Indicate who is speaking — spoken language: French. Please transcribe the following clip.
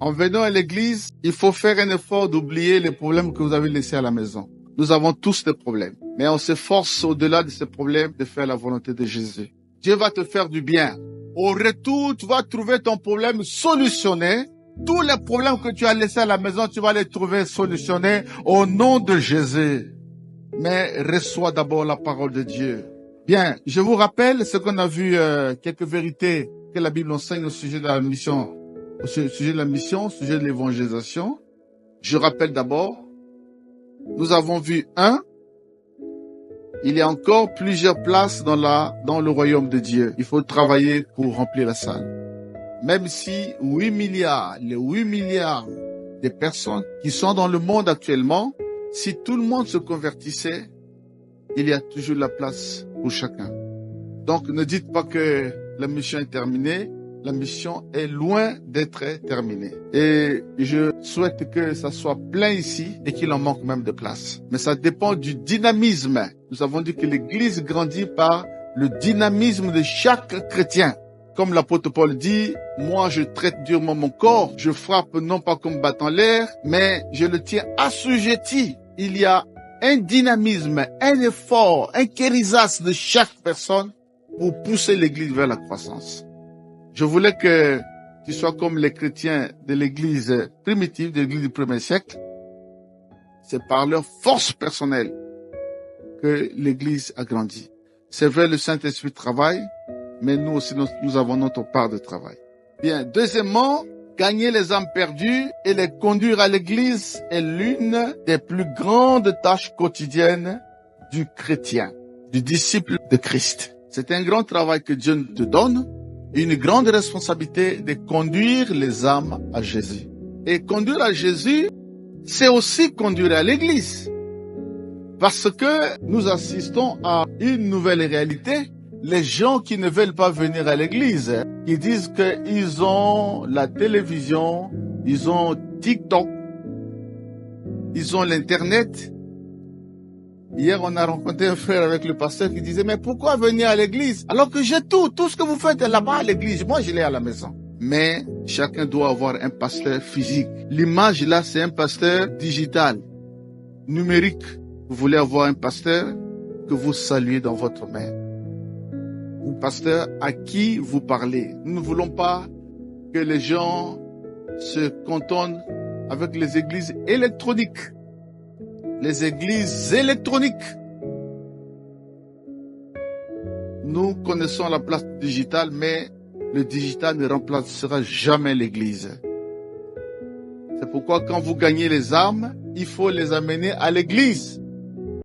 Speaker 1: En venant à l'église, il faut faire un effort d'oublier les problèmes que vous avez laissés à la maison. Nous avons tous des problèmes, mais on s'efforce au-delà de ces problèmes de faire la volonté de Jésus. Dieu va te faire du bien. Au retour, tu vas trouver ton problème solutionné. Tous les problèmes que tu as laissés à la maison, tu vas les trouver solutionnés au nom de Jésus. Mais reçois d'abord la parole de Dieu. Bien, je vous rappelle ce qu'on a vu, quelques vérités que la Bible enseigne au sujet de la mission, au sujet de l'évangélisation. Je rappelle d'abord, nous avons vu il y a encore plusieurs places dans le royaume de Dieu. Il faut travailler pour remplir la salle. Même si les 8 milliards de personnes qui sont dans le monde actuellement, si tout le monde se convertissait, il y a toujours la place pour chacun. Donc ne dites pas que la mission est terminée. La mission est loin d'être terminée. Et je souhaite que ça soit plein ici et qu'il en manque même de place. Mais ça dépend du dynamisme. Nous avons dit que l'Église grandit par le dynamisme de chaque chrétien. Comme l'apôtre Paul dit, moi je traite durement mon corps, je frappe non pas comme battant l'air, mais je le tiens assujetti. Il y a un dynamisme, un effort, un kérisas de chaque personne pour pousser l'Église vers la croissance. Je voulais que tu sois comme les chrétiens de l'Église primitive, de l'Église du premier siècle. C'est par leur force personnelle que l'Église a grandi. C'est vrai, le Saint-Esprit travaille, mais nous aussi, nous avons notre part de travail. Bien, deuxièmement, gagner les âmes perdues et les conduire à l'Église est l'une des plus grandes tâches quotidiennes du chrétien, du disciple de Christ. C'est un grand travail que Dieu te donne, une grande responsabilité de conduire les âmes à Jésus. Et conduire à Jésus, c'est aussi conduire à l'Église. Parce que nous assistons à une nouvelle réalité. Les gens qui ne veulent pas venir à l'église, qui disent qu'ils ont la télévision, ils ont TikTok, ils ont l'internet. Hier, on a rencontré un frère avec le pasteur qui disait, mais pourquoi venir à l'église? Alors que j'ai tout ce que vous faites est là-bas à l'église. Moi, je l'ai à la maison. Mais chacun doit avoir un pasteur physique. L'image là, c'est un pasteur digital, numérique. Vous voulez avoir un pasteur que vous saluez dans votre main. Un pasteur à qui vous parlez. Nous ne voulons pas que les gens se cantonnent avec les églises électroniques. Les églises électroniques. Nous connaissons la place digitale, mais le digital ne remplacera jamais l'église. C'est pourquoi quand vous gagnez les âmes, il faut les amener à l'église.